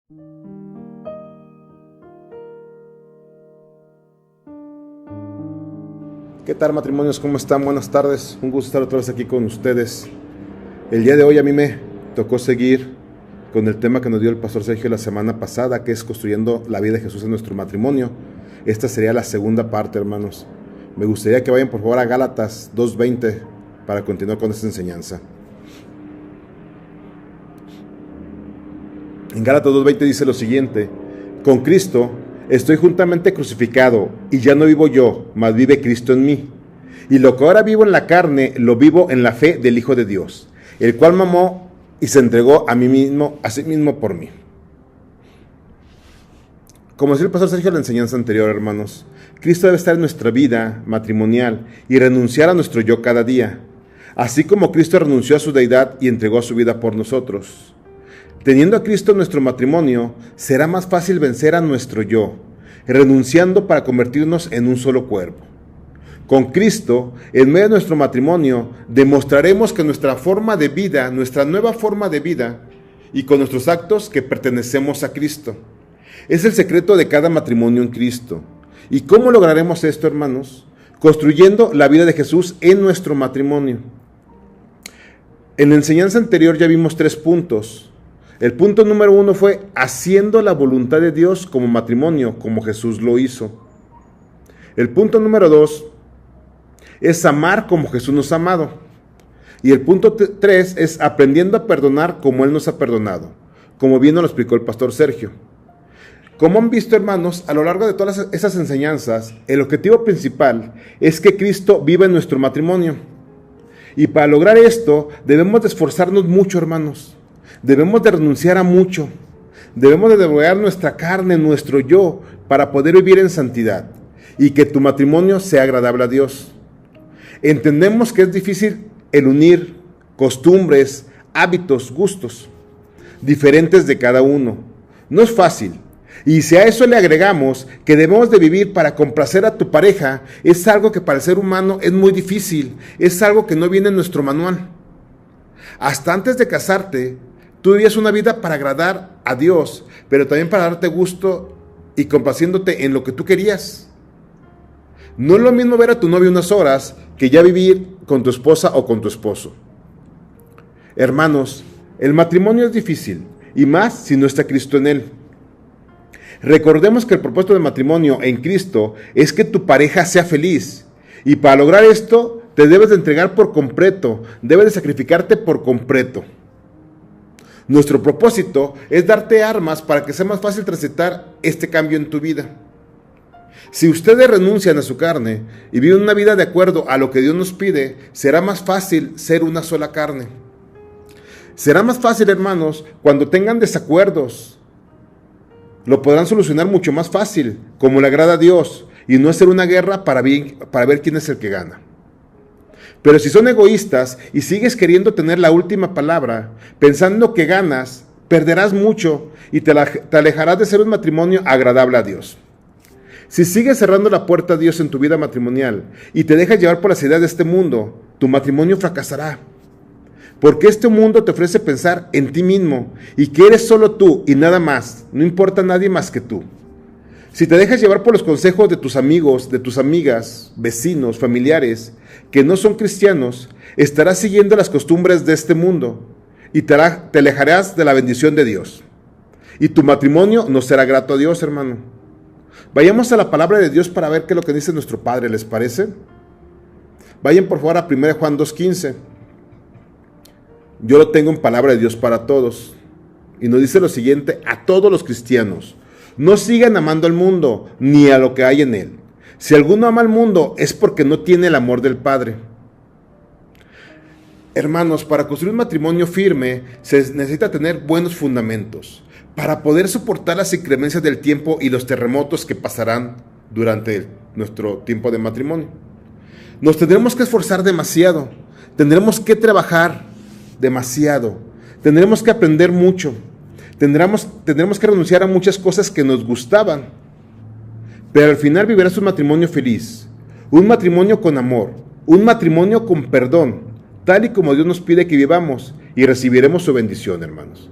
¿Qué tal, matrimonios? ¿Cómo están? Buenas tardes. Un gusto estar otra vez aquí con ustedes. El día de hoy a mí me tocó seguir con el tema que nos dio el pastor Sergio la semana pasada, que es construyendo la vida de Jesús en nuestro matrimonio. Esta sería la segunda parte, hermanos. Me gustaría que vayan por favor a Gálatas 2:20 para continuar con esta enseñanza. En Gálatas 2:20 dice lo siguiente: con Cristo estoy juntamente crucificado, y ya no vivo yo, mas vive Cristo en mí. Y lo que ahora vivo en la carne, lo vivo en la fe del Hijo de Dios, el cual me amó y se entregó a sí mismo por mí. Como decía el pastor Sergio en la enseñanza anterior, hermanos, Cristo debe estar en nuestra vida matrimonial y renunciar a nuestro yo cada día, así como Cristo renunció a su deidad y entregó su vida por nosotros. Teniendo a Cristo en nuestro matrimonio, será más fácil vencer a nuestro yo, renunciando para convertirnos en un solo cuerpo. Con Cristo, en medio de nuestro matrimonio, demostraremos que nuestra forma de vida, nuestra nueva forma de vida, y con nuestros actos que pertenecemos a Cristo. Es el secreto de cada matrimonio en Cristo. ¿Y cómo lograremos esto, hermanos? Construyendo la vida de Jesús en nuestro matrimonio. En la enseñanza anterior ya vimos 3 puntos. El punto número 1 fue haciendo la voluntad de Dios como matrimonio, como Jesús lo hizo. El punto número 2 es amar como Jesús nos ha amado. Y el punto 3 es aprendiendo a perdonar como Él nos ha perdonado, como bien nos lo explicó el pastor Sergio. Como han visto, hermanos, a lo largo de todas esas enseñanzas, el objetivo principal es que Cristo viva en nuestro matrimonio. Y para lograr esto, debemos de esforzarnos mucho, hermanos. Debemos de renunciar a mucho. Debemos de devolver nuestra carne, nuestro yo, para poder vivir en santidad y que tu matrimonio sea agradable a Dios. Entendemos que es difícil el unir costumbres, hábitos, gustos diferentes de cada uno. No es fácil. Y si a eso le agregamos que debemos de vivir para complacer a tu pareja, es algo que para el ser humano es muy difícil. Es algo que no viene en nuestro manual. Hasta antes de casarte, tú vivías una vida para agradar a Dios, pero también para darte gusto y complaciéndote en lo que tú querías. No es lo mismo ver a tu novio unas horas que ya vivir con tu esposa o con tu esposo. Hermanos, el matrimonio es difícil, y más si no está Cristo en él. Recordemos que el propósito del matrimonio en Cristo es que tu pareja sea feliz, y para lograr esto te debes de entregar por completo, debes de sacrificarte por completo. Nuestro propósito es darte armas para que sea más fácil transitar este cambio en tu vida. Si ustedes renuncian a su carne y viven una vida de acuerdo a lo que Dios nos pide, será más fácil ser una sola carne. Será más fácil, hermanos, cuando tengan desacuerdos. Lo podrán solucionar mucho más fácil, como le agrada a Dios, y no hacer una guerra para ver quién es el que gana. Pero si son egoístas y sigues queriendo tener la última palabra, pensando que ganas, perderás mucho y te alejarás de ser un matrimonio agradable a Dios. Si sigues cerrando la puerta a Dios en tu vida matrimonial y te dejas llevar por las ideas de este mundo, tu matrimonio fracasará. Porque este mundo te ofrece pensar en ti mismo y que eres solo tú y nada más, no importa nadie más que tú. Si te dejas llevar por los consejos de tus amigos, de tus amigas, vecinos, familiares, que no son cristianos, estarás siguiendo las costumbres de este mundo y te alejarás de la bendición de Dios. Y tu matrimonio no será grato a Dios, hermano. Vayamos a la palabra de Dios para ver qué es lo que dice nuestro Padre, ¿les parece? Vayan por favor a 1 Juan 2:15. Yo lo tengo en palabra de Dios para todos. Y nos dice lo siguiente a todos los cristianos: no sigan amando al mundo, ni a lo que hay en él. Si alguno ama al mundo, es porque no tiene el amor del Padre. Hermanos, para construir un matrimonio firme, se necesita tener buenos fundamentos, para poder soportar las inclemencias del tiempo y los terremotos que pasarán durante nuestro tiempo de matrimonio. Nos tendremos que esforzar demasiado, tendremos que trabajar demasiado, tendremos que aprender mucho. Tendremos que renunciar a muchas cosas que nos gustaban, pero al final vivirás un matrimonio feliz, un matrimonio con amor, un matrimonio con perdón, tal y como Dios nos pide que vivamos, y recibiremos su bendición, hermanos.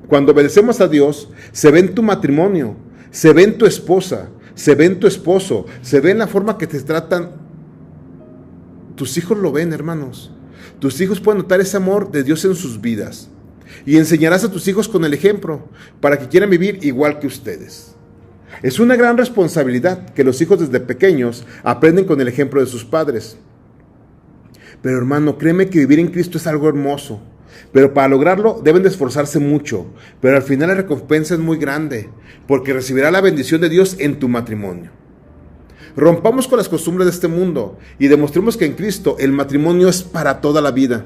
Cuando obedecemos a Dios, se ve en tu matrimonio, se ve en tu esposa, se ve en tu esposo, se ve en la forma que te tratan. Tus hijos lo ven, hermanos. Tus hijos pueden notar ese amor de Dios en sus vidas. Y enseñarás a tus hijos con el ejemplo para que quieran vivir igual que ustedes. Es una gran responsabilidad que los hijos desde pequeños aprenden con el ejemplo de sus padres. Pero hermano, créeme que vivir en Cristo es algo hermoso. Pero para lograrlo deben de esforzarse mucho. Pero al final la recompensa es muy grande, porque recibirás la bendición de Dios en tu matrimonio. Rompamos con las costumbres de este mundo y demostremos que en Cristo el matrimonio es para toda la vida.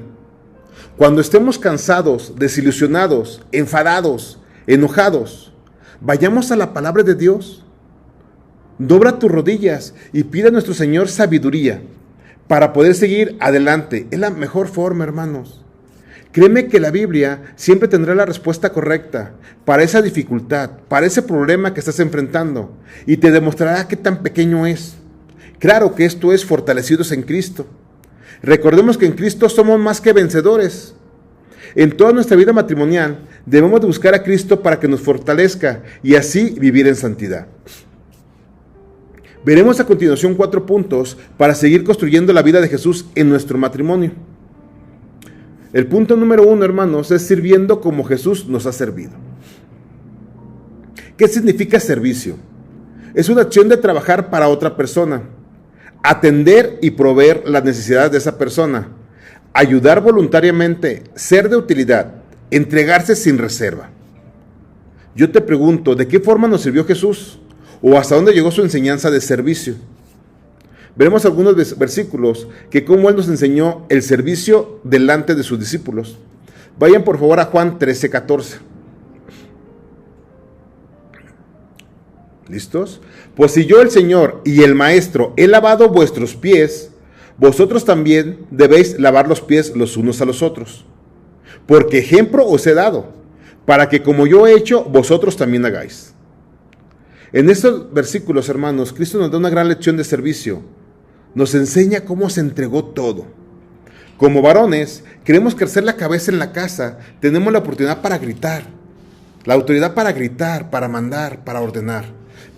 Cuando estemos cansados, desilusionados, enfadados, enojados, vayamos a la palabra de Dios. Dobla tus rodillas y pide a nuestro Señor sabiduría para poder seguir adelante. Es la mejor forma, hermanos. Créeme que la Biblia siempre tendrá la respuesta correcta para esa dificultad, para ese problema que estás enfrentando, y te demostrará qué tan pequeño es. Claro que esto es fortalecidos en Cristo. Recordemos que en Cristo somos más que vencedores. En toda nuestra vida matrimonial debemos de buscar a Cristo para que nos fortalezca y así vivir en santidad. Veremos a continuación 4 puntos para seguir construyendo la vida de Jesús en nuestro matrimonio. El punto número 1, hermanos, es sirviendo como Jesús nos ha servido. ¿Qué significa servicio? Es una acción de trabajar para otra persona, atender y proveer las necesidades de esa persona, ayudar voluntariamente, ser de utilidad, entregarse sin reserva. Yo te pregunto, ¿de qué forma nos sirvió Jesús? ¿O hasta dónde llegó su enseñanza de servicio? Veremos algunos versículos que cómo Él nos enseñó el servicio delante de sus discípulos. Vayan por favor a Juan 13:14. ¿Listos? Pues si yo, el Señor y el Maestro, he lavado vuestros pies, vosotros también debéis lavar los pies los unos a los otros. Porque ejemplo os he dado, para que como yo he hecho, vosotros también hagáis. En estos versículos, hermanos, Cristo nos da una gran lección de servicio. Nos enseña cómo se entregó todo. Como varones, queremos crecer la cabeza en la casa, tenemos la oportunidad para gritar, la autoridad para gritar, para mandar, para ordenar.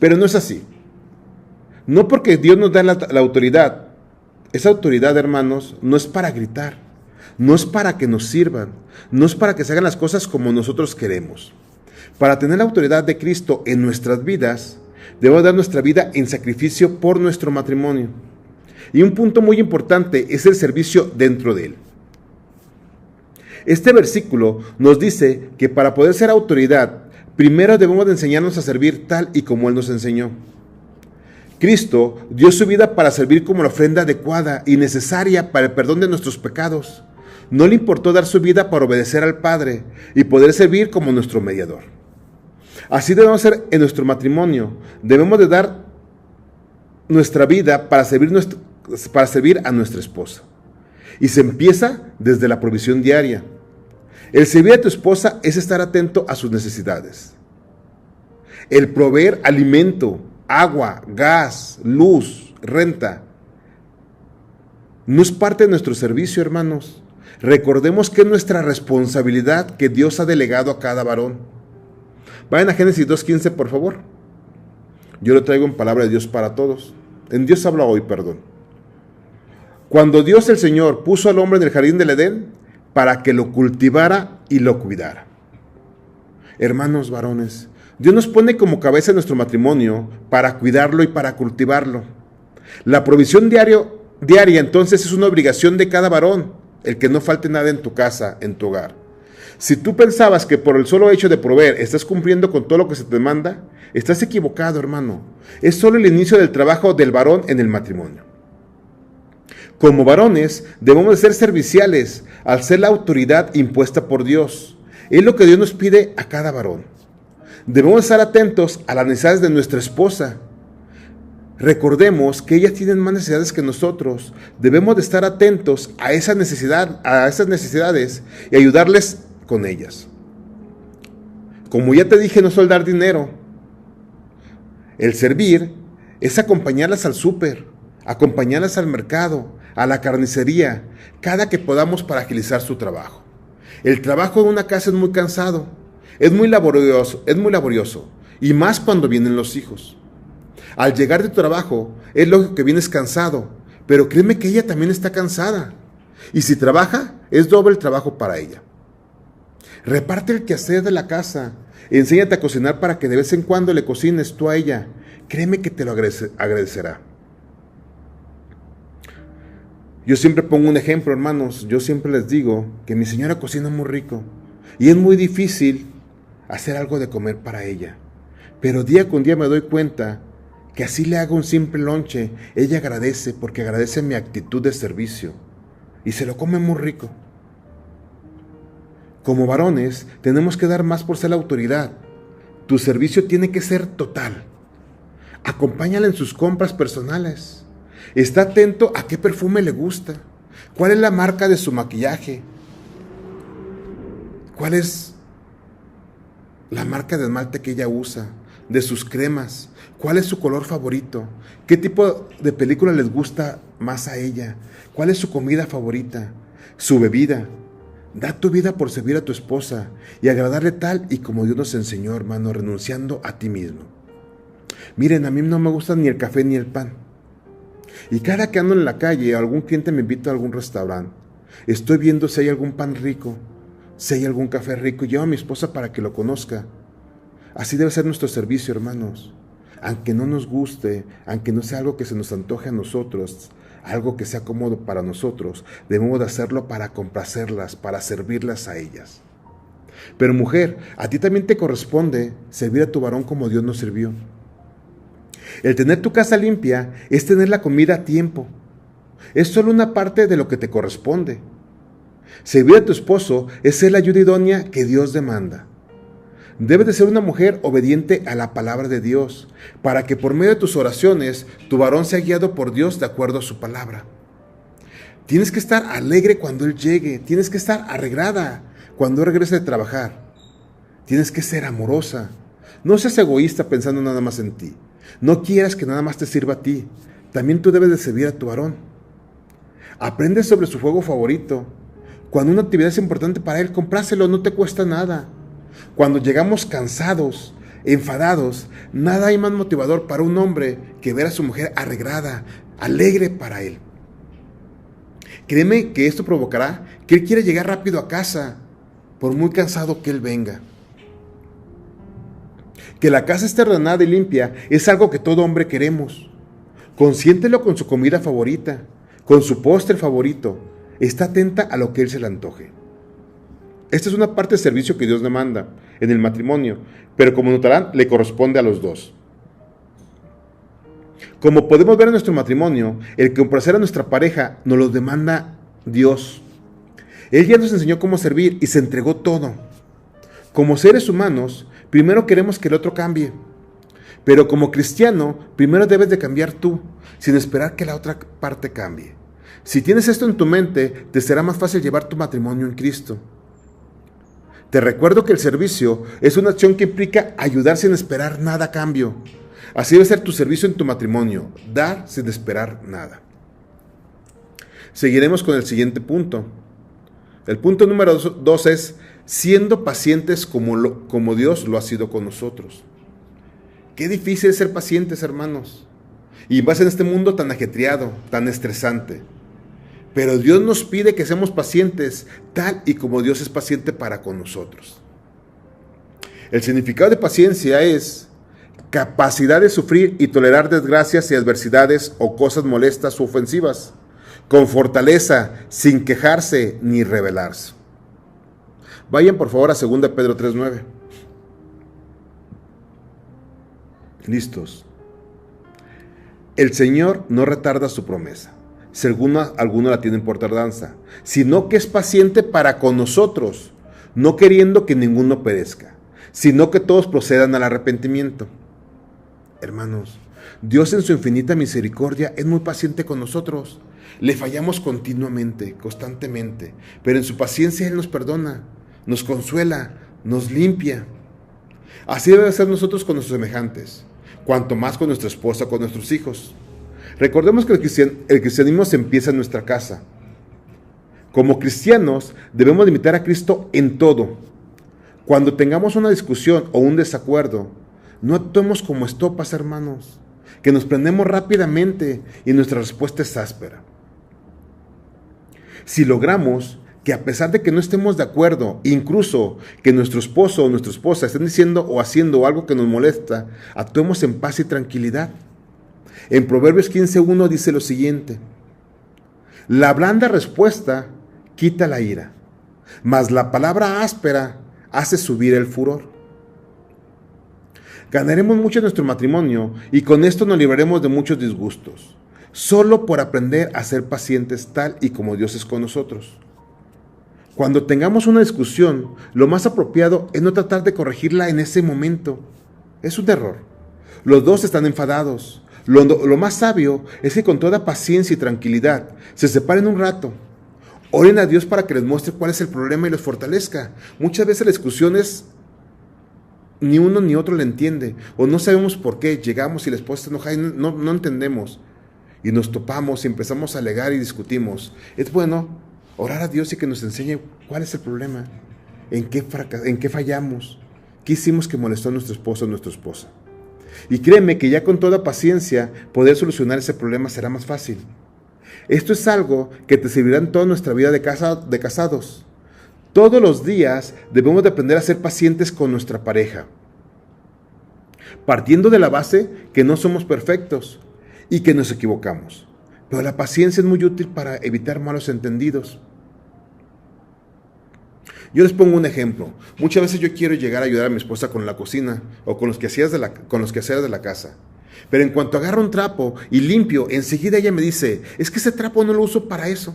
Pero no es así. No porque Dios nos da la autoridad. Esa autoridad, hermanos, no es para gritar, no es para que nos sirvan, no es para que se hagan las cosas como nosotros queremos. Para tener la autoridad de Cristo en nuestras vidas, debemos dar nuestra vida en sacrificio por nuestro matrimonio. Y un punto muy importante es el servicio dentro de él. Este versículo nos dice que para poder ser autoridad, primero debemos de enseñarnos a servir tal y como Él nos enseñó. Cristo dio su vida para servir como la ofrenda adecuada y necesaria para el perdón de nuestros pecados. No le importó dar su vida para obedecer al Padre y poder servir como nuestro mediador. Así debemos ser en nuestro matrimonio. Debemos de dar nuestra vida para servir a nuestra esposa. Y se empieza desde la provisión diaria. El servir a tu esposa es estar atento a sus necesidades. El proveer alimento, agua, gas, luz, renta, no es parte de nuestro servicio, hermanos. Recordemos que es nuestra responsabilidad que Dios ha delegado a cada varón. Vayan a Génesis 2:15, por favor. Yo lo traigo en palabra de Dios para todos. En Dios habla hoy, perdón. Cuando Dios el Señor puso al hombre en el jardín del Edén para que lo cultivara y lo cuidara. Hermanos varones, Dios nos pone como cabeza en nuestro matrimonio para cuidarlo y para cultivarlo. La provisión diaria entonces es una obligación de cada varón, el que no falte nada en tu casa, en tu hogar. Si tú pensabas que por el solo hecho de proveer estás cumpliendo con todo lo que se te manda, estás equivocado, hermano. Es solo el inicio del trabajo del varón en el matrimonio. Como varones, debemos de ser serviciales al ser la autoridad impuesta por Dios. Es lo que Dios nos pide a cada varón. Debemos estar atentos a las necesidades de nuestra esposa. Recordemos que ellas tienen más necesidades que nosotros. Debemos de estar atentos a esas necesidades y ayudarles con ellas. Como ya te dije, no es dar dinero. El servir es acompañarlas al súper, acompañarlas al mercado, a la carnicería, cada que podamos para agilizar su trabajo. El trabajo en una casa es muy cansado. Es muy laborioso, y más cuando vienen los hijos. Al llegar de tu trabajo, es lógico que vienes cansado, pero créeme que ella también está cansada. Y si trabaja, es doble el trabajo para ella. Reparte el quehacer de la casa. Enséñate a cocinar para que de vez en cuando le cocines tú a ella. Créeme que te lo agradecerá. Yo siempre pongo un ejemplo, hermanos. Yo siempre les digo que mi señora cocina muy rico. Y es muy difícil hacer algo de comer para ella. Pero día con día me doy cuenta que así le hago un simple lonche. Ella agradece porque agradece mi actitud de servicio. Y se lo come muy rico. Como varones, tenemos que dar más por ser la autoridad. Tu servicio tiene que ser total. Acompáñala en sus compras personales. Está atento a qué perfume le gusta. ¿Cuál es la marca de su maquillaje? ¿Cuál es la marca de esmalte que ella usa? De sus cremas. ¿Cuál es su color favorito? ¿Qué tipo de película les gusta más a ella? ¿Cuál es su comida favorita? Su bebida. Da tu vida por servir a tu esposa y agradarle tal y como Dios nos enseñó, hermano, renunciando a ti mismo. Miren, a mí no me gusta ni el café ni el pan. Y cada que ando en la calle, algún cliente me invita a algún restaurante. Estoy viendo si hay algún pan rico, si hay algún café rico, y llevo a mi esposa para que lo conozca. Así debe ser nuestro servicio, hermanos. Aunque no nos guste, aunque no sea algo que se nos antoje a nosotros, algo que sea cómodo para nosotros, debemos de hacerlo para complacerlas, para servirlas a ellas. Pero mujer, a ti también te corresponde servir a tu varón como Dios nos sirvió. El tener tu casa limpia es tener la comida a tiempo. Es solo una parte de lo que te corresponde. Servir a tu esposo es ser la ayuda idónea que Dios demanda. Debes de ser una mujer obediente a la palabra de Dios, para que por medio de tus oraciones, tu varón sea guiado por Dios de acuerdo a su palabra. Tienes que estar alegre cuando Él llegue, tienes que estar arreglada cuando Él regrese de trabajar. Tienes que ser amorosa. No seas egoísta pensando nada más en ti. No quieras que nada más te sirva a ti. También tú debes de servir a tu varón. Aprende sobre su juego favorito. Cuando una actividad es importante para él, compráselo, no te cuesta nada. Cuando llegamos cansados, enfadados, nada hay más motivador para un hombre que ver a su mujer arreglada, alegre para él. Créeme que esto provocará que él quiera llegar rápido a casa, por muy cansado que él venga. Que la casa esté ordenada y limpia es algo que todo hombre queremos. Consiéntelo con su comida favorita, con su postre favorito. Está atenta a lo que él se le antoje. Esta es una parte del servicio que Dios demanda en el matrimonio, pero como notarán, le corresponde a los dos. Como podemos ver en nuestro matrimonio, el complacer a nuestra pareja nos lo demanda Dios. Él ya nos enseñó cómo servir y se entregó todo. Como seres humanos, primero queremos que el otro cambie. Pero como cristiano, primero debes de cambiar tú, sin esperar que la otra parte cambie. Si tienes esto en tu mente, te será más fácil llevar tu matrimonio en Cristo. Te recuerdo que el servicio es una acción que implica ayudar sin esperar nada a cambio. Así debe ser tu servicio en tu matrimonio, dar sin esperar nada. Seguiremos con el siguiente punto. El punto número 2 es siendo pacientes como Dios lo ha sido con nosotros. Qué difícil es ser pacientes, hermanos. Y más en este mundo tan ajetreado, tan estresante. Pero Dios nos pide que seamos pacientes, tal y como Dios es paciente para con nosotros. El significado de paciencia es capacidad de sufrir y tolerar desgracias y adversidades o cosas molestas u ofensivas, con fortaleza, sin quejarse ni rebelarse. Vayan por favor a 2 Pedro 3:9. Listos. El Señor no retarda su promesa, si alguno la tienen por tardanza, sino que es paciente para con nosotros, no queriendo que ninguno perezca, sino que todos procedan al arrepentimiento. Hermanos, Dios en su infinita misericordia es muy paciente con nosotros. Le fallamos continuamente, constantemente, pero en su paciencia Él nos perdona, nos consuela, nos limpia. Así debe ser nosotros con nuestros semejantes, cuanto más con nuestra esposa, con nuestros hijos. Recordemos que el cristianismo se empieza en nuestra casa. Como cristianos debemos imitar a Cristo en todo. Cuando tengamos una discusión o un desacuerdo, no actuemos como estopas, hermanos, que nos prendemos rápidamente y nuestra respuesta es áspera. Si logramos que a pesar de que no estemos de acuerdo, incluso que nuestro esposo o nuestra esposa estén diciendo o haciendo algo que nos molesta, actuemos en paz y tranquilidad. En Proverbios 15:1 dice lo siguiente: la blanda respuesta quita la ira, mas la palabra áspera hace subir el furor. Ganaremos mucho en nuestro matrimonio y con esto nos libraremos de muchos disgustos, solo por aprender a ser pacientes tal y como Dios es con nosotros. Cuando tengamos una discusión, lo más apropiado es no tratar de corregirla en ese momento. Es un error. Los dos están enfadados. Lo más sabio es que con toda paciencia y tranquilidad se separen un rato. Oren a Dios para que les muestre cuál es el problema y los fortalezca. Muchas veces las discusiones ni uno ni otro le entiende, o no sabemos por qué. Llegamos y la esposa está enojada y no entendemos. Y nos topamos y empezamos a alegar y discutimos. Es bueno orar a Dios y que nos enseñe cuál es el problema, en qué fallamos, qué hicimos que molestó a nuestro esposo o nuestra esposa. Y créeme que ya con toda paciencia poder solucionar ese problema será más fácil. Esto es algo que te servirá en toda nuestra vida de casados. Todos los días debemos de aprender a ser pacientes con nuestra pareja, partiendo de la base que no somos perfectos y que nos equivocamos. Pero la paciencia es muy útil para evitar malos entendidos. Yo les pongo un ejemplo. Muchas veces yo quiero llegar a ayudar a mi esposa con la cocina o con los quehaceres de la casa. Pero en cuanto agarro un trapo y limpio, enseguida ella me dice: es que ese trapo no lo uso para eso.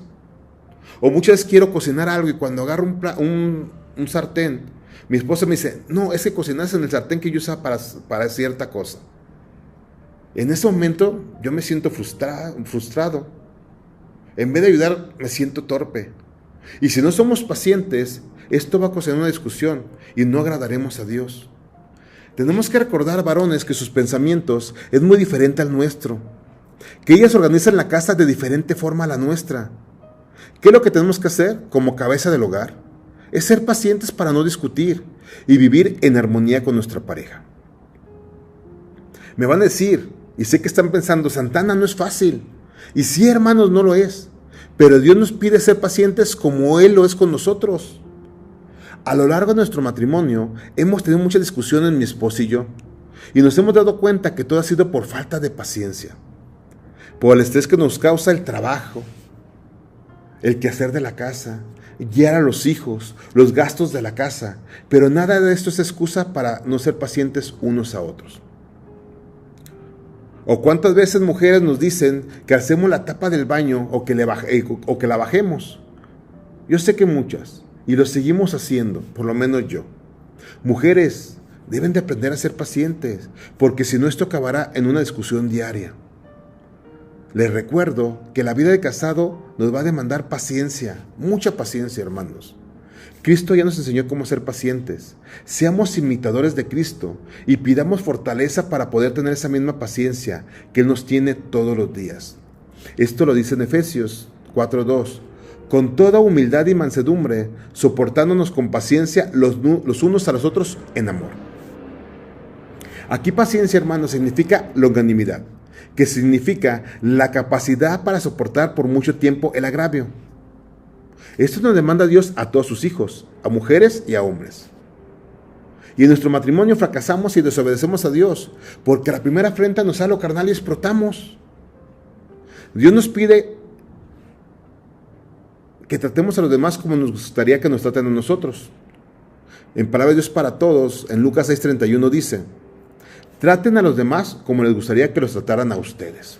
O muchas veces quiero cocinar algo y cuando agarro un sartén, mi esposa me dice: no, ese cocinas en el sartén que yo usaba para cierta cosa. En ese momento yo me siento frustrado. En vez de ayudar, me siento torpe. Y si no somos pacientes, esto va a ocasionar una discusión y no agradaremos a Dios. Tenemos que recordar, varones, que sus pensamientos es muy diferente al nuestro, que ellas organizan la casa de diferente forma a la nuestra. ¿Qué es lo que tenemos que hacer como cabeza del hogar? Es ser pacientes para no discutir y vivir en armonía con nuestra pareja. Me van a decir, y sé que están pensando: Santana, no es fácil. Y sí, hermanos, no lo es. Pero Dios nos pide ser pacientes como Él lo es con nosotros. A lo largo de nuestro matrimonio hemos tenido muchas discusiones, mi esposo y yo, y nos hemos dado cuenta que todo ha sido por falta de paciencia, por el estrés que nos causa el trabajo, el quehacer de la casa, guiar a los hijos, los gastos de la casa, pero nada de esto es excusa para no ser pacientes unos a otros. O cuántas veces mujeres nos dicen que hacemos la tapa del baño o que la bajemos. Yo sé que muchas, y lo seguimos haciendo, por lo menos yo. Mujeres deben de aprender a ser pacientes, porque si no, esto acabará en una discusión diaria. Les recuerdo que la vida de casado nos va a demandar paciencia, mucha paciencia, hermanos. Cristo ya nos enseñó cómo ser pacientes. Seamos imitadores de Cristo y pidamos fortaleza para poder tener esa misma paciencia que Él nos tiene todos los días. Esto lo dice en Efesios 4:2. Con toda humildad y mansedumbre, soportándonos con paciencia los unos a los otros en amor. Aquí paciencia, hermanos, significa longanimidad, que significa la capacidad para soportar por mucho tiempo el agravio. Esto nos demanda Dios a todos sus hijos, a mujeres y a hombres. Y en nuestro matrimonio fracasamos y desobedecemos a Dios, porque a la primera afrenta nos sale lo carnal y explotamos. Dios nos pide que tratemos a los demás como nos gustaría que nos traten a nosotros. En Palabra de Dios para Todos, en Lucas 6:31 dice: traten a los demás como les gustaría que los trataran a ustedes.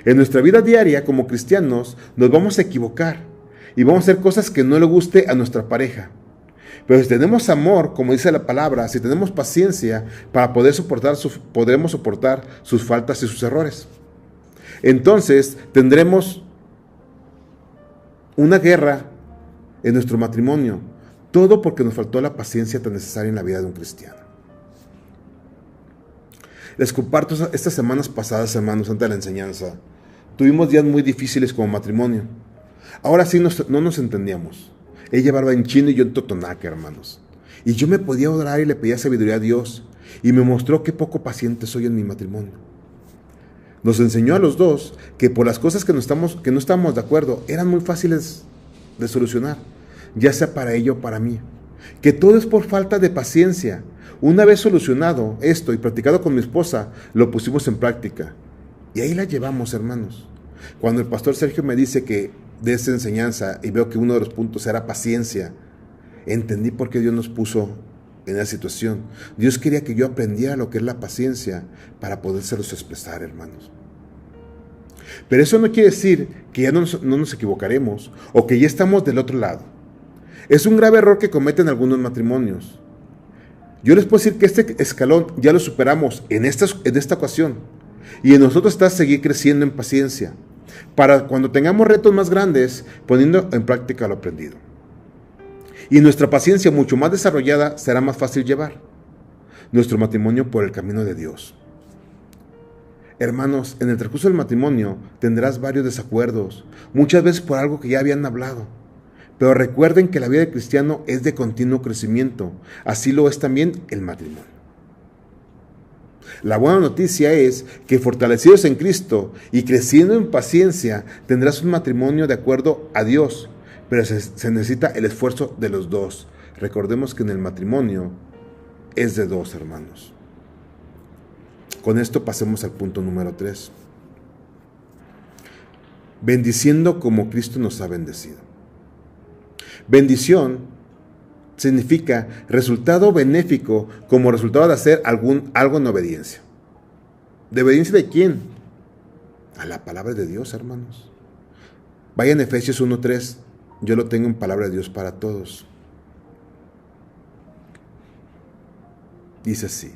En nuestra vida diaria como cristianos nos vamos a equivocar y vamos a hacer cosas que no le guste a nuestra pareja. Pero si tenemos amor, como dice la palabra, si tenemos paciencia para podremos soportar sus faltas y sus errores. Entonces tendremos una guerra en nuestro matrimonio, todo porque nos faltó la paciencia tan necesaria en la vida de un cristiano. Les comparto estas semanas pasadas, hermanos, antes de la enseñanza. Tuvimos días muy difíciles como matrimonio. Ahora sí no nos entendíamos. Ella hablaba en chino y yo en totonaca, hermanos. Y yo me podía orar y le pedía sabiduría a Dios. Y me mostró qué poco paciente soy en mi matrimonio. Nos enseñó a los dos que por las cosas que no estábamos de acuerdo eran muy fáciles de solucionar, ya sea para ella o para mí. Que todo es por falta de paciencia. Una vez solucionado esto y practicado con mi esposa, lo pusimos en práctica. Y ahí la llevamos, hermanos. Cuando el pastor Sergio me dice que de esa enseñanza y veo que uno de los puntos era paciencia, entendí por qué Dios nos puso en esa situación. Dios quería que yo aprendiera lo que es la paciencia para podérselos expresar, hermanos. Pero eso no quiere decir que ya no nos equivocaremos o que ya estamos del otro lado. Es un grave error que cometen algunos matrimonios. Yo les puedo decir que este escalón ya lo superamos en esta ocasión. Y en nosotros está seguir creciendo en paciencia, para cuando tengamos retos más grandes, poniendo en práctica lo aprendido. Y nuestra paciencia mucho más desarrollada será más fácil llevar nuestro matrimonio por el camino de Dios. Hermanos, en el transcurso del matrimonio tendrás varios desacuerdos, muchas veces por algo que ya habían hablado. Pero recuerden que la vida del cristiano es de continuo crecimiento, así lo es también el matrimonio. La buena noticia es que fortalecidos en Cristo y creciendo en paciencia, tendrás un matrimonio de acuerdo a Dios, pero se necesita el esfuerzo de los dos. Recordemos que en el matrimonio es de dos, hermanos. Con esto pasemos al punto número 3. Bendiciendo como Cristo nos ha bendecido. Bendición significa resultado benéfico como resultado de hacer algo en obediencia. ¿De obediencia de quién? A la palabra de Dios, hermanos. Vayan a Efesios 1:3. Yo lo tengo en palabra de Dios para todos. Dice así: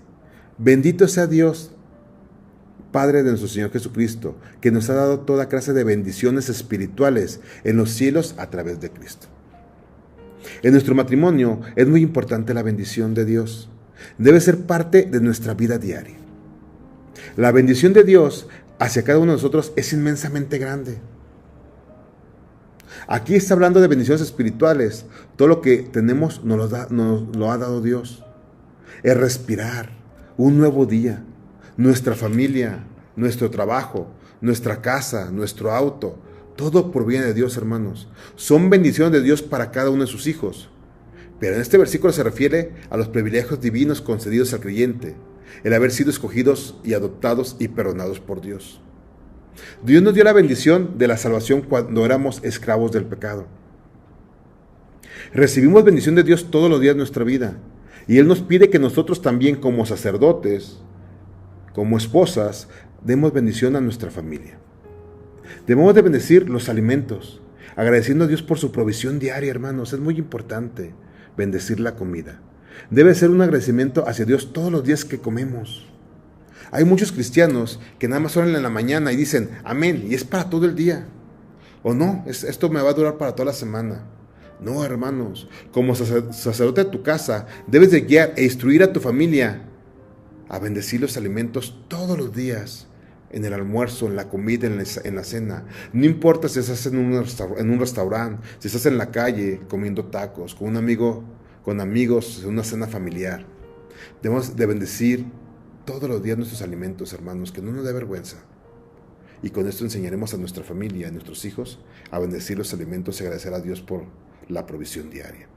bendito sea Dios, Padre de nuestro Señor Jesucristo, que nos ha dado toda clase de bendiciones espirituales en los cielos a través de Cristo. En nuestro matrimonio es muy importante la bendición de Dios. Debe ser parte de nuestra vida diaria. La bendición de Dios hacia cada uno de nosotros es inmensamente grande. Aquí está hablando de bendiciones espirituales. Todo lo que tenemos nos lo ha dado Dios. Es respirar, un nuevo día, nuestra familia, nuestro trabajo, nuestra casa, nuestro auto. Todo proviene de Dios, hermanos. Son bendiciones de Dios para cada uno de sus hijos. Pero en este versículo se refiere a los privilegios divinos concedidos al creyente, el haber sido escogidos y adoptados y perdonados por Dios. Dios nos dio la bendición de la salvación cuando éramos esclavos del pecado. Recibimos bendición de Dios todos los días de nuestra vida. Y Él nos pide que nosotros también, como sacerdotes, como esposas, demos bendición a nuestra familia. Debemos de bendecir los alimentos, agradeciendo a Dios por su provisión diaria, hermanos. Es muy importante bendecir la comida. Debe ser un agradecimiento hacia Dios todos los días que comemos. Hay muchos cristianos que nada más oran en la mañana y dicen amén, y es para todo el día. O no, esto me va a durar para toda la semana. No, hermanos, como sacerdote de tu casa, debes de guiar e instruir a tu familia a bendecir los alimentos todos los días. En el almuerzo, en la comida, en la cena. No importa si estás en un restaurante, si estás en la calle comiendo tacos, con un amigo, con amigos, en una cena familiar. Debemos de bendecir todos los días nuestros alimentos, hermanos, que no nos dé vergüenza. Y con esto enseñaremos a nuestra familia, a nuestros hijos, a bendecir los alimentos y agradecer a Dios por la provisión diaria.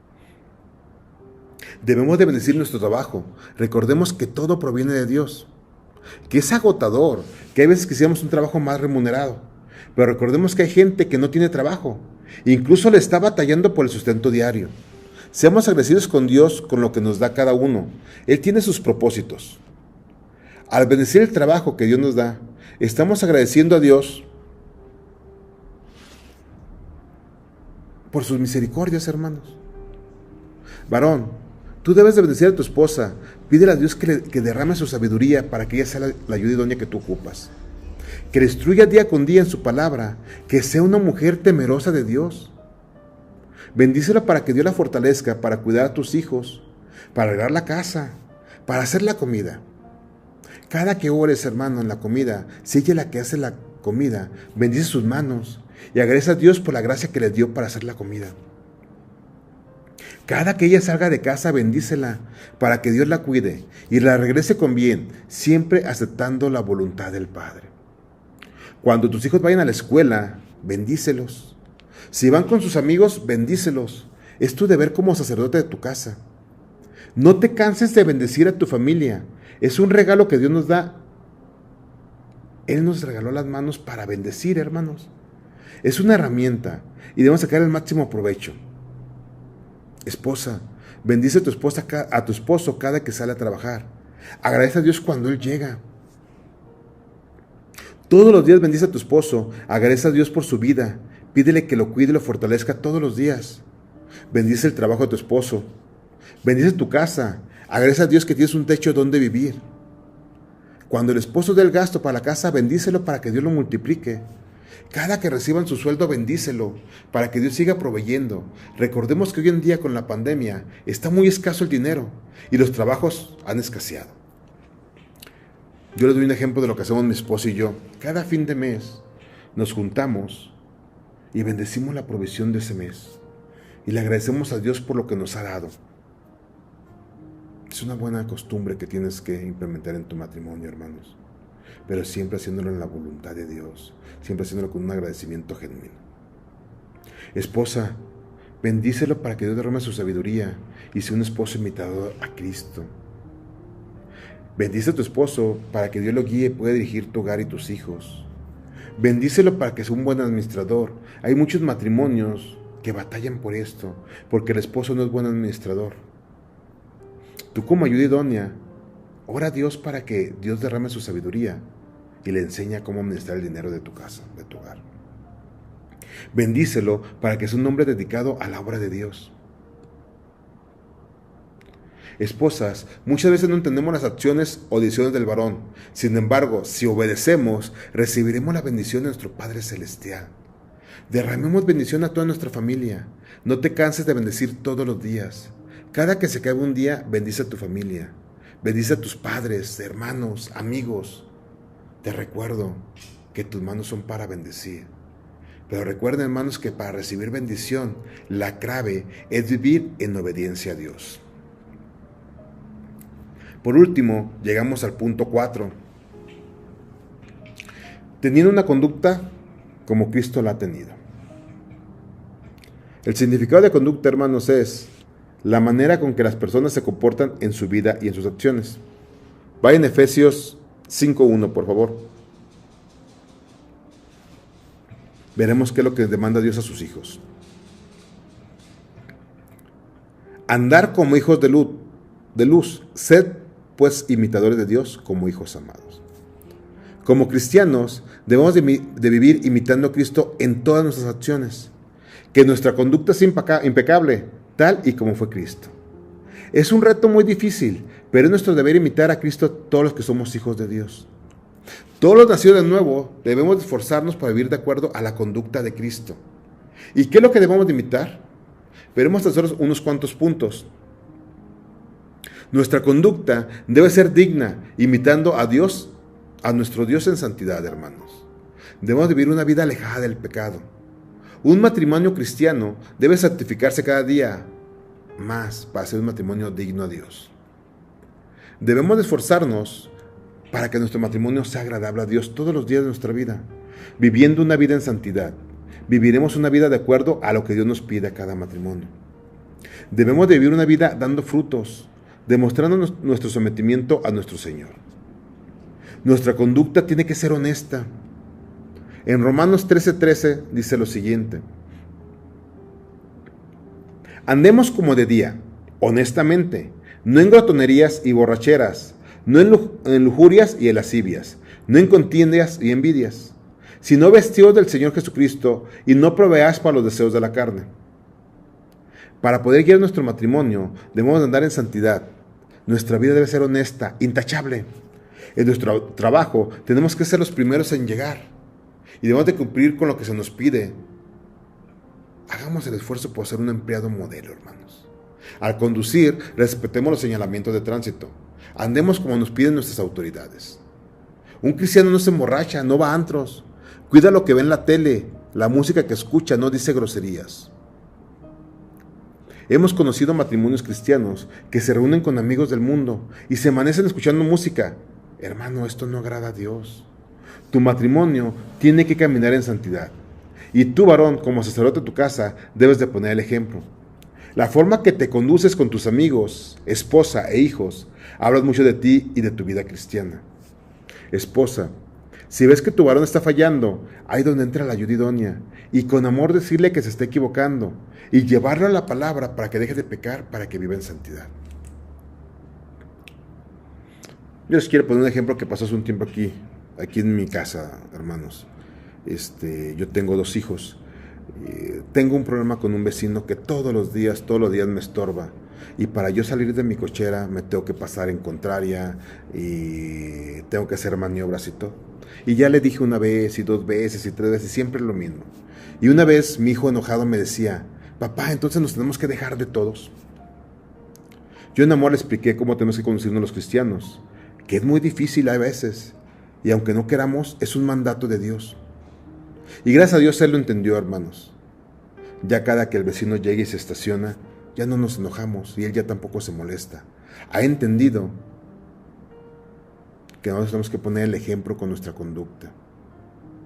Debemos de bendecir nuestro trabajo. Recordemos que todo proviene de Dios, que es agotador, que hay veces quisiéramos un trabajo más remunerado, pero recordemos que hay gente que no tiene trabajo, incluso le está batallando por el sustento diario. Seamos agradecidos con Dios con lo que nos da cada uno. Él tiene sus propósitos. Al bendecir el trabajo que Dios nos da, estamos agradeciendo a Dios por sus misericordias, hermanos. Varón, tú debes de bendecir a tu esposa. Pídele a Dios que derrame su sabiduría para que ella sea la ayuda idónea que tú ocupas. Que le instruya día con día en su palabra. Que sea una mujer temerosa de Dios. Bendícela para que Dios la fortalezca para cuidar a tus hijos, para arreglar la casa, para hacer la comida. Cada que ores, hermano, en la comida, si ella es la que hace la comida, bendice sus manos y agradece a Dios por la gracia que le dio para hacer la comida. Cada que ella salga de casa, bendícela para que Dios la cuide y la regrese con bien, siempre aceptando la voluntad del Padre. Cuando tus hijos vayan a la escuela, bendícelos. Si van con sus amigos, bendícelos. Es tu deber como sacerdote de tu casa. No te canses de bendecir a tu familia. Es un regalo que Dios nos da. Él nos regaló las manos para bendecir, hermanos. Es una herramienta y debemos sacar el máximo provecho. Esposa, bendice a tu esposo cada que sale a trabajar. Agradece a Dios cuando Él llega. Todos los días bendice a tu esposo. Agradece a Dios por su vida. Pídele que lo cuide y lo fortalezca todos los días. Bendice el trabajo de tu esposo. Bendice tu casa. Agradece a Dios que tienes un techo donde vivir. Cuando el esposo dé el gasto para la casa, bendícelo para que Dios lo multiplique. Cada que reciban su sueldo, bendícelo para que Dios siga proveyendo. Recordemos que hoy en día con la pandemia está muy escaso el dinero y los trabajos han escaseado. Yo les doy un ejemplo de lo que hacemos mi esposo y yo. Cada fin de mes nos juntamos y bendecimos la provisión de ese mes. Y le agradecemos a Dios por lo que nos ha dado. Es una buena costumbre que tienes que implementar en tu matrimonio, hermanos. Pero siempre haciéndolo en la voluntad de Dios. Siempre haciéndolo con un agradecimiento genuino. Esposa, bendícelo para que Dios derrame su sabiduría y sea un esposo imitador a Cristo. Bendice a tu esposo para que Dios lo guíe y pueda dirigir tu hogar y tus hijos. Bendícelo para que sea un buen administrador. Hay muchos matrimonios que batallan por esto, porque el esposo no es buen administrador. Tú como ayuda idónea, ora a Dios para que Dios derrame su sabiduría y le enseñe cómo administrar el dinero de tu casa, de tu hogar. Bendícelo para que sea un hombre dedicado a la obra de Dios. Esposas, muchas veces no entendemos las acciones o decisiones del varón. Sin embargo, si obedecemos, recibiremos la bendición de nuestro Padre Celestial. Derramemos bendición a toda nuestra familia. No te canses de bendecir todos los días. Cada que se acabe un día, bendice a tu familia. Bendice a tus padres, hermanos, amigos. Te recuerdo que tus manos son para bendecir. Pero recuerden, hermanos, que para recibir bendición, la clave es vivir en obediencia a Dios. Por último, llegamos al punto 4. Teniendo una conducta como Cristo la ha tenido. El significado de conducta, hermanos, es la manera con que las personas se comportan en su vida y en sus acciones. Vayan a Efesios 5:1, por favor. Veremos qué es lo que demanda Dios a sus hijos. Andar como hijos de luz, sed pues imitadores de Dios como hijos amados. Como cristianos debemos de vivir imitando a Cristo en todas nuestras acciones. Que nuestra conducta sea impecable, tal y como fue Cristo. Es un reto muy difícil, pero es nuestro deber imitar a Cristo todos los que somos hijos de Dios. Todos los nacidos de nuevo debemos esforzarnos para vivir de acuerdo a la conducta de Cristo. ¿Y qué es lo que debemos de imitar? Veremos hacer unos cuantos puntos. Nuestra conducta debe ser digna, imitando a Dios, a nuestro Dios en santidad, hermanos. Debemos vivir una vida alejada del pecado. Un matrimonio cristiano debe santificarse cada día más para ser un matrimonio digno a Dios. Debemos esforzarnos para que nuestro matrimonio sea agradable a Dios todos los días de nuestra vida, viviendo una vida en santidad. Viviremos una vida de acuerdo a lo que Dios nos pide a cada matrimonio. Debemos de vivir una vida dando frutos, demostrando nuestro sometimiento a nuestro Señor. Nuestra conducta tiene que ser honesta. En Romanos 13:13 dice lo siguiente: andemos como de día, honestamente, no en glotonerías y borracheras, no en lujurias y en lascivias, no en contiendas y envidias, sino vestidos del Señor Jesucristo y no proveáis para los deseos de la carne. Para poder guiar nuestro matrimonio, debemos andar en santidad. Nuestra vida debe ser honesta, intachable. En nuestro trabajo tenemos que ser los primeros en llegar y debemos de cumplir con lo que se nos pide. Hagamos el esfuerzo por ser un empleado modelo, hermanos. Al conducir, respetemos los señalamientos de tránsito. Andemos como nos piden nuestras autoridades. Un cristiano no se emborracha, no va a antros. Cuida lo que ve en la tele, la música que escucha, no dice groserías. Hemos conocido matrimonios cristianos que se reúnen con amigos del mundo y se amanecen escuchando música. Hermano, esto no agrada a Dios. Tu matrimonio tiene que caminar en santidad. Y tú, varón, como sacerdote de tu casa, debes de poner el ejemplo. La forma que te conduces con tus amigos, esposa e hijos, hablas mucho de ti y de tu vida cristiana. Esposa, si ves que tu varón está fallando, ahí donde entra la ayuda idónea, y con amor decirle que se está equivocando, y llevarlo a la palabra para que deje de pecar, para que viva en santidad. Yo les quiero poner un ejemplo que pasó hace un tiempo aquí en mi casa, hermanos. Yo tengo 2 hijos. Tengo un problema con un vecino que todos los días me estorba. Y para yo salir de mi cochera me tengo que pasar en contraria y tengo que hacer maniobras y todo. Y ya le dije 1 vez y 2 veces y 3 veces, siempre lo mismo. Y una vez mi hijo enojado me decía, papá, entonces nos tenemos que dejar de todos. Yo en amor le expliqué cómo tenemos que conducirnos los cristianos, que es muy difícil a veces, y aunque no queramos, es un mandato de Dios. Y gracias a Dios él lo entendió, hermanos. Ya cada que el vecino llegue y se estaciona, ya no nos enojamos y él ya tampoco se molesta. Ha entendido que nosotros tenemos que poner el ejemplo con nuestra conducta,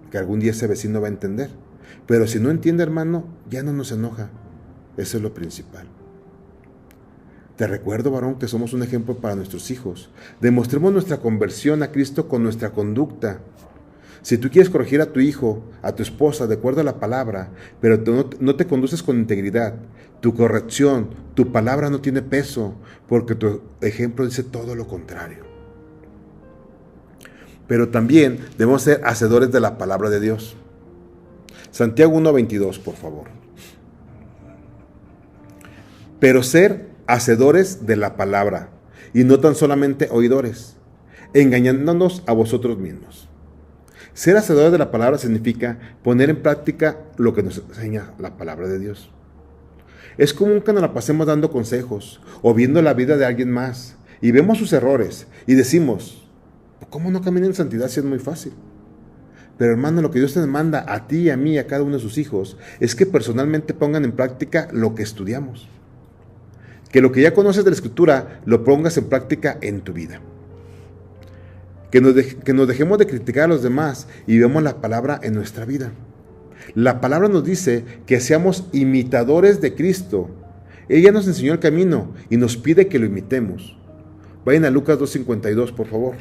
que algún día ese vecino va a entender. Pero si no entiende, hermano, ya no nos enoja. Eso es lo principal. Te recuerdo, varón, que somos un ejemplo para nuestros hijos. Demostremos nuestra conversión a Cristo con nuestra conducta. Si tú quieres corregir a tu hijo, a tu esposa, de acuerdo a la palabra, pero no te conduces con integridad, tu corrección, tu palabra no tiene peso, porque tu ejemplo dice todo lo contrario. Pero también debemos ser hacedores de la palabra de Dios. Santiago 1:22, por favor. Pero ser hacedores de la palabra, y no tan solamente oidores, engañándonos a vosotros mismos. Ser hacedores de la palabra significa poner en práctica lo que nos enseña la palabra de Dios. Es común que nos la pasemos dando consejos o viendo la vida de alguien más y vemos sus errores y decimos, ¿cómo no caminar en santidad si es muy fácil? Pero hermano, lo que Dios te demanda a ti y a mí y a cada uno de sus hijos es que personalmente pongan en práctica lo que estudiamos. Que lo que ya conoces de la Escritura lo pongas en práctica en tu vida. Que nos dejemos de criticar a los demás y veamos la palabra en nuestra vida. La palabra nos dice que seamos imitadores de Cristo. Ella nos enseñó el camino y nos pide que lo imitemos. Vayan a Lucas 2:52, por favor.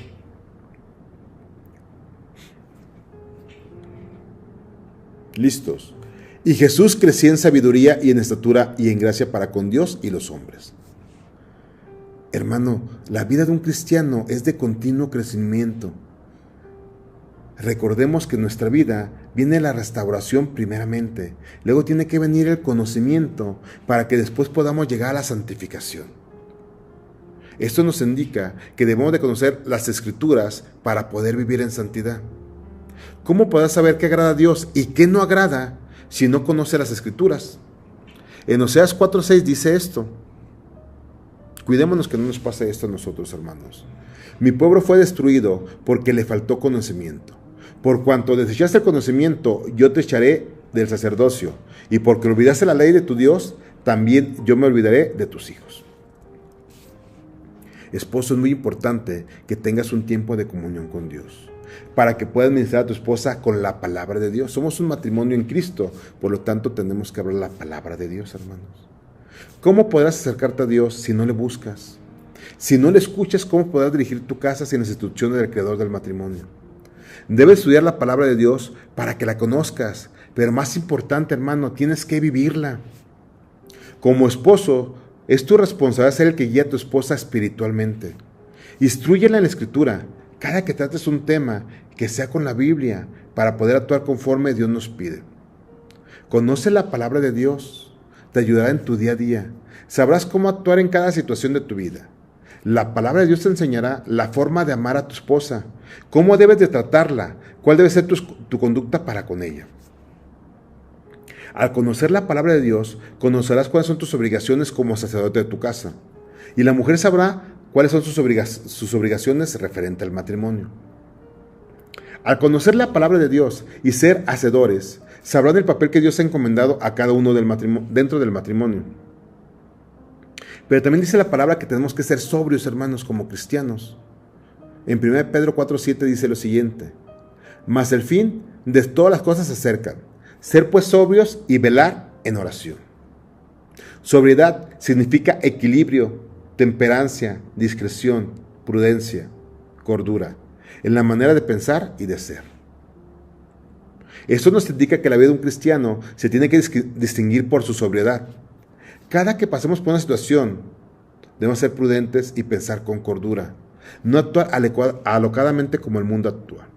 Listos. Y Jesús crecía en sabiduría y en estatura y en gracia para con Dios y los hombres. Hermano, la vida de un cristiano es de continuo crecimiento. Recordemos que en nuestra vida viene la restauración primeramente, luego tiene que venir el conocimiento para que después podamos llegar a la santificación. Esto nos indica que debemos de conocer las Escrituras para poder vivir en santidad. ¿Cómo podrás saber qué agrada a Dios y qué no agrada si no conoces las Escrituras? En Oseas 4:6 dice esto. Cuidémonos que no nos pase esto a nosotros, hermanos. Mi pueblo fue destruido porque le faltó conocimiento. Por cuanto desechaste el conocimiento, yo te echaré del sacerdocio. Y porque olvidaste la ley de tu Dios, también yo me olvidaré de tus hijos. Esposo, es muy importante que tengas un tiempo de comunión con Dios, para que puedas ministrar a tu esposa con la palabra de Dios. Somos un matrimonio en Cristo, por lo tanto tenemos que hablar la palabra de Dios, hermanos. ¿Cómo podrás acercarte a Dios si no le buscas? Si no le escuchas, ¿cómo podrás dirigir tu casa sin las instrucciones del Creador del matrimonio? Debes estudiar la palabra de Dios para que la conozcas, pero más importante, hermano, tienes que vivirla. Como esposo, es tu responsabilidad ser el que guía a tu esposa espiritualmente. Instrúyela en la Escritura. Cada que trates un tema, que sea con la Biblia, para poder actuar conforme Dios nos pide. Conoce la palabra de Dios. Te ayudará en tu día a día. Sabrás cómo actuar en cada situación de tu vida. La palabra de Dios te enseñará la forma de amar a tu esposa, cómo debes de tratarla, cuál debe ser tu conducta para con ella. Al conocer la palabra de Dios, conocerás cuáles son tus obligaciones como sacerdote de tu casa. Y la mujer sabrá cuáles son sus obligaciones referente al matrimonio. Al conocer la palabra de Dios y ser hacedores, sabrán el papel que Dios ha encomendado a cada uno dentro del matrimonio. Pero también dice la palabra que tenemos que ser sobrios, hermanos, como cristianos. En 1 Pedro 4:7 dice lo siguiente: mas el fin de todas las cosas se acercan. Ser pues sobrios y velar en oración. Sobriedad significa equilibrio, temperancia, discreción, prudencia, cordura, en la manera de pensar y de ser. Esto nos indica que la vida de un cristiano se tiene que distinguir por su sobriedad. Cada que pasemos por una situación, debemos ser prudentes y pensar con cordura, no actuar alocadamente como el mundo actúa.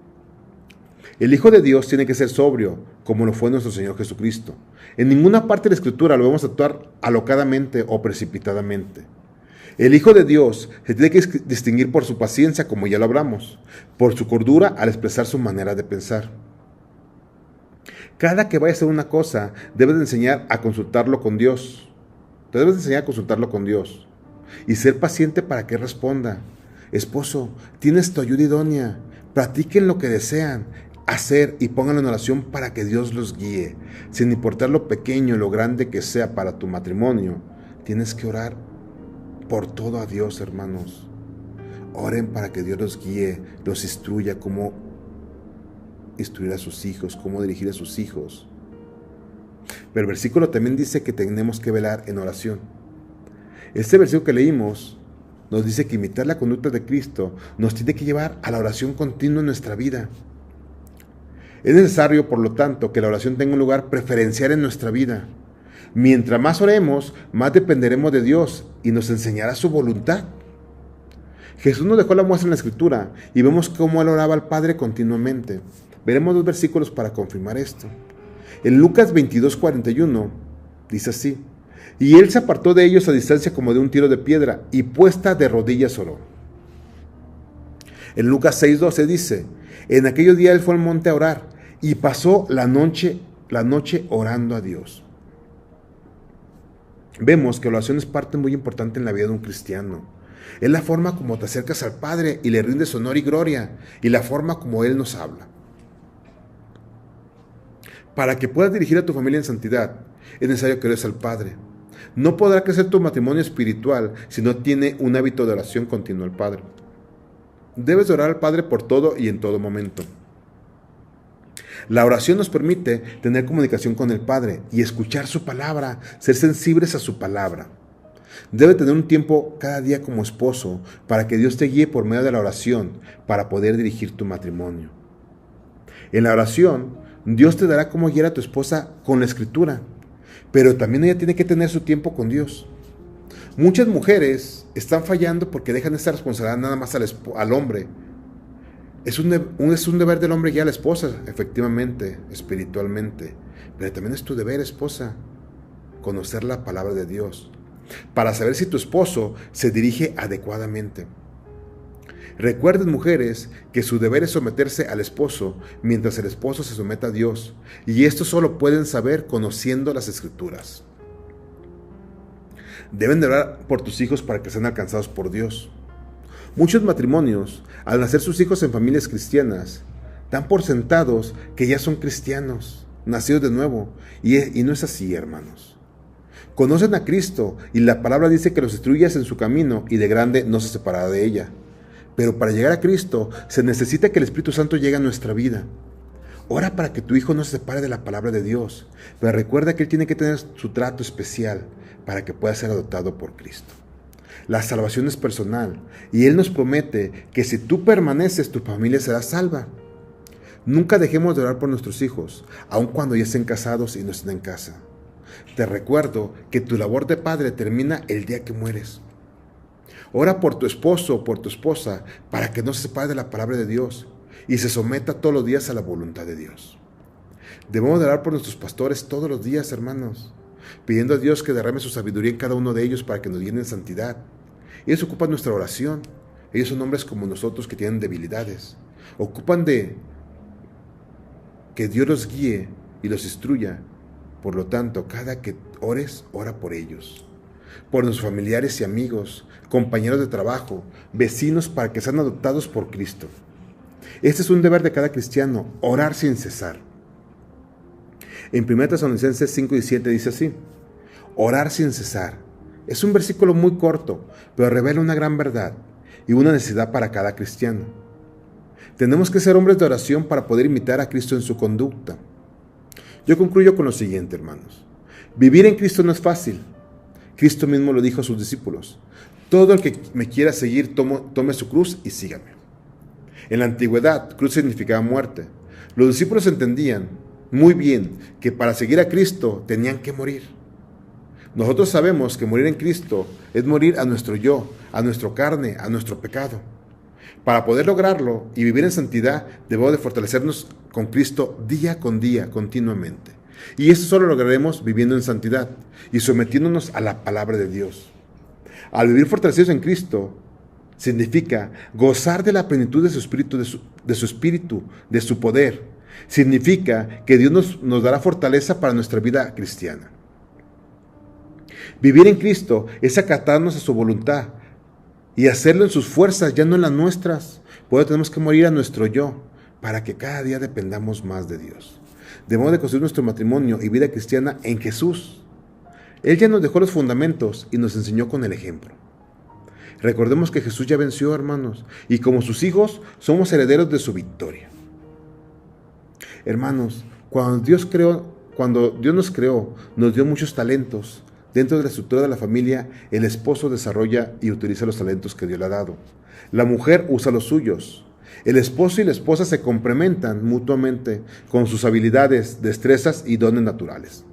El Hijo de Dios tiene que ser sobrio, como lo fue nuestro Señor Jesucristo. En ninguna parte de la Escritura lo vemos actuar alocadamente o precipitadamente. El Hijo de Dios se tiene que distinguir por su paciencia, como ya lo hablamos, por su cordura al expresar su manera de pensar. Cada que vaya a hacer una cosa, debes de enseñar a consultarlo con Dios. Te debes de enseñar a consultarlo con Dios y ser paciente para que responda. Esposo, tienes tu ayuda idónea. Practiquen lo que desean hacer y pónganlo en oración para que Dios los guíe. Sin importar lo pequeño o lo grande que sea para tu matrimonio, tienes que orar por todo a Dios, hermanos. Oren para que Dios los guíe, los instruya cómo instruir a sus hijos, cómo dirigir a sus hijos. Pero el versículo también dice que tenemos que velar en oración. Este versículo que leímos nos dice que imitar la conducta de Cristo nos tiene que llevar a la oración continua en nuestra vida. Es necesario, por lo tanto, que la oración tenga un lugar preferencial en nuestra vida. Mientras más oremos, más dependeremos de Dios y nos enseñará su voluntad. Jesús nos dejó la muestra en la Escritura y vemos cómo Él oraba al Padre continuamente. Veremos 2 versículos para confirmar esto. En Lucas 22:41 dice así: y Él se apartó de ellos a distancia como de un tiro de piedra, y puesta de rodillas oró. En Lucas 6:12 dice: en aquellos días Él fue al monte a orar, y pasó la noche orando a Dios. Vemos que la oración es parte muy importante en la vida de un cristiano. Es la forma como te acercas al Padre y le rindes honor y gloria, y la forma como Él nos habla. Para que puedas dirigir a tu familia en santidad, es necesario que ores al Padre. No podrá crecer tu matrimonio espiritual si no tiene un hábito de oración continuo al Padre. Debes de orar al Padre por todo y en todo momento. La oración nos permite tener comunicación con el Padre y escuchar su palabra, ser sensibles a su palabra. Debe tener un tiempo cada día como esposo para que Dios te guíe por medio de la oración para poder dirigir tu matrimonio. En la oración, Dios te dará cómo guiar a tu esposa con la Escritura, pero también ella tiene que tener su tiempo con Dios. Muchas mujeres están fallando porque dejan esta responsabilidad nada más al hombre. Es un deber del hombre guiar a la esposa, efectivamente, espiritualmente, pero también es tu deber, esposa, conocer la palabra de Dios, para saber si tu esposo se dirige adecuadamente. Recuerden, mujeres, que su deber es someterse al esposo, mientras el esposo se someta a Dios, y esto solo pueden saber conociendo las Escrituras. Deben de orar por tus hijos para que sean alcanzados por Dios. Muchos matrimonios, al nacer sus hijos en familias cristianas, dan por sentados que ya son cristianos, nacidos de nuevo, y no es así, hermanos. Conocen a Cristo y la palabra dice que los instruyas en su camino y de grande no se separará de ella. Pero para llegar a Cristo se necesita que el Espíritu Santo llegue a nuestra vida. Ora para que tu hijo no se separe de la palabra de Dios, pero recuerda que él tiene que tener su trato especial para que pueda ser adoptado por Cristo. La salvación es personal y Él nos promete que si tú permaneces, tu familia será salva. Nunca dejemos de orar por nuestros hijos, aun cuando ya estén casados y no estén en casa. Te recuerdo que tu labor de padre termina el día que mueres. Ora por tu esposo o por tu esposa para que no se separe de la palabra de Dios y se someta todos los días a la voluntad de Dios. Debemos de orar por nuestros pastores todos los días, hermanos, pidiendo a Dios que derrame su sabiduría en cada uno de ellos para que nos guíen en santidad. Ellos ocupan nuestra oración. Ellos son hombres como nosotros que tienen debilidades. Ocupan de que Dios los guíe y los instruya. Por lo tanto, cada que ores, ora por ellos, por nuestros familiares y amigos, compañeros de trabajo, vecinos, para que sean adoptados por Cristo. Este es un deber de cada cristiano, orar sin cesar. En 1 Tesalonicenses 5:17 dice así: orar sin cesar, Es un versículo muy corto, pero revela una gran verdad y una necesidad para cada cristiano. Tenemos que ser hombres de oración para poder imitar a Cristo en su conducta. Yo concluyo con lo siguiente, hermanos. Vivir en Cristo no es fácil. Cristo mismo lo dijo a sus discípulos. Todo el que me quiera seguir, tome su cruz y sígame. En la antigüedad, cruz significaba muerte. Los discípulos entendían muy bien que para seguir a Cristo tenían que morir. Nosotros sabemos que morir en Cristo es morir a nuestro yo, a nuestra carne, a nuestro pecado. Para poder lograrlo y vivir en santidad, debemos de fortalecernos con Cristo día con día, continuamente. Y eso solo lo lograremos viviendo en santidad y sometiéndonos a la palabra de Dios. Al vivir fortalecidos en Cristo, significa gozar de la plenitud de su espíritu, de su poder. Significa que Dios nos dará fortaleza para nuestra vida cristiana. Vivir en Cristo es acatarnos a su voluntad y hacerlo en sus fuerzas, ya no en las nuestras. Por eso tenemos que morir a nuestro yo, para que cada día dependamos más de Dios. Debemos de construir nuestro matrimonio y vida cristiana en Jesús. Él ya nos dejó los fundamentos y nos enseñó con el ejemplo. Recordemos que Jesús ya venció, hermanos, y como sus hijos somos herederos de su victoria. Hermanos, cuando Dios nos creó, nos dio muchos talentos. Dentro de la estructura de la familia, el esposo desarrolla y utiliza los talentos que Dios le ha dado. La mujer usa los suyos. El esposo y la esposa se complementan mutuamente con sus habilidades, destrezas y dones naturales.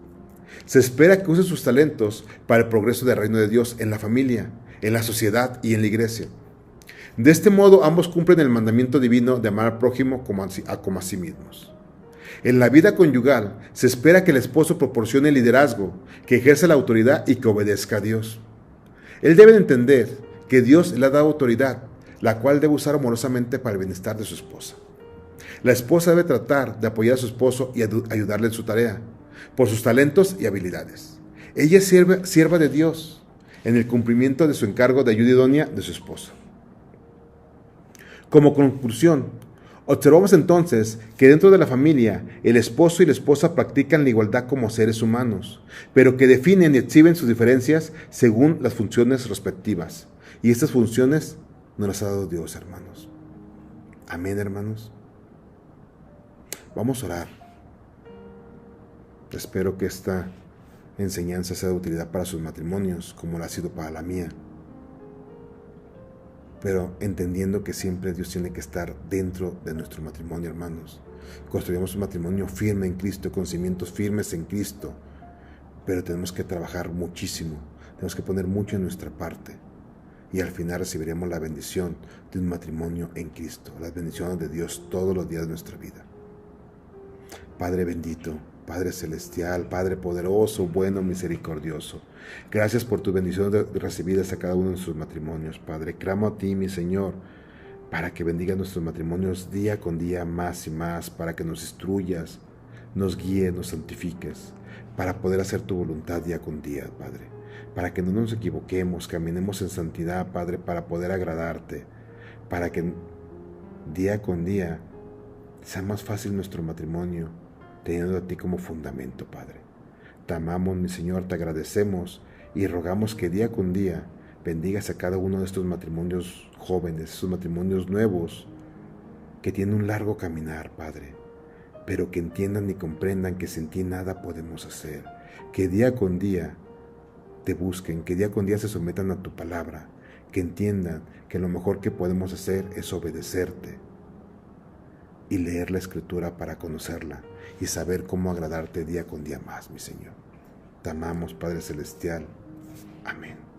Se espera que use sus talentos para el progreso del reino de Dios en la familia, en la sociedad y en la iglesia. De este modo, ambos cumplen el mandamiento divino de amar al prójimo como a sí mismos. En la vida conyugal, se espera que el esposo proporcione el liderazgo, que ejerza la autoridad y que obedezca a Dios. Él debe entender que Dios le ha dado autoridad, la cual debe usar amorosamente para el bienestar de su esposa. La esposa debe tratar de apoyar a su esposo y ayudarle en su tarea, por sus talentos y habilidades. Ella es sierva de Dios en el cumplimiento de su encargo de ayuda idónea de su esposo. Como conclusión, observamos entonces que dentro de la familia, el esposo y la esposa practican la igualdad como seres humanos, pero que definen y exhiben sus diferencias según las funciones respectivas. Y estas funciones nos las ha dado Dios, hermanos. Amén, hermanos. Vamos a orar. Espero que esta enseñanza sea de utilidad para sus matrimonios, como la ha sido para la mía. Pero entendiendo que siempre Dios tiene que estar dentro de nuestro matrimonio, hermanos. Construyamos un matrimonio firme en Cristo, con cimientos firmes en Cristo. Pero tenemos que trabajar muchísimo. Tenemos que poner mucho en nuestra parte. Y al final recibiremos la bendición de un matrimonio en Cristo. Las bendiciones de Dios todos los días de nuestra vida. Padre bendito, Padre celestial, Padre poderoso, bueno, misericordioso. Gracias por tus bendiciones recibidas a cada uno de sus matrimonios, Padre. Clamo a ti, mi Señor, para que bendiga nuestros matrimonios día con día más y más, para que nos instruyas, nos guíes, nos santifiques, para poder hacer tu voluntad día con día, Padre. Para que no nos equivoquemos, caminemos en santidad, Padre, para poder agradarte, para que día con día sea más fácil nuestro matrimonio, teniendo a ti como fundamento, Padre. Te amamos, mi Señor, te agradecemos y rogamos que día con día bendigas a cada uno de estos matrimonios jóvenes, estos matrimonios nuevos que tienen un largo caminar, Padre, pero que entiendan y comprendan que sin ti nada podemos hacer, que día con día te busquen, que día con día se sometan a tu palabra, que entiendan que lo mejor que podemos hacer es obedecerte y leer la Escritura para conocerla y saber cómo agradarte día con día más, mi Señor. Te amamos, Padre Celestial. Amén.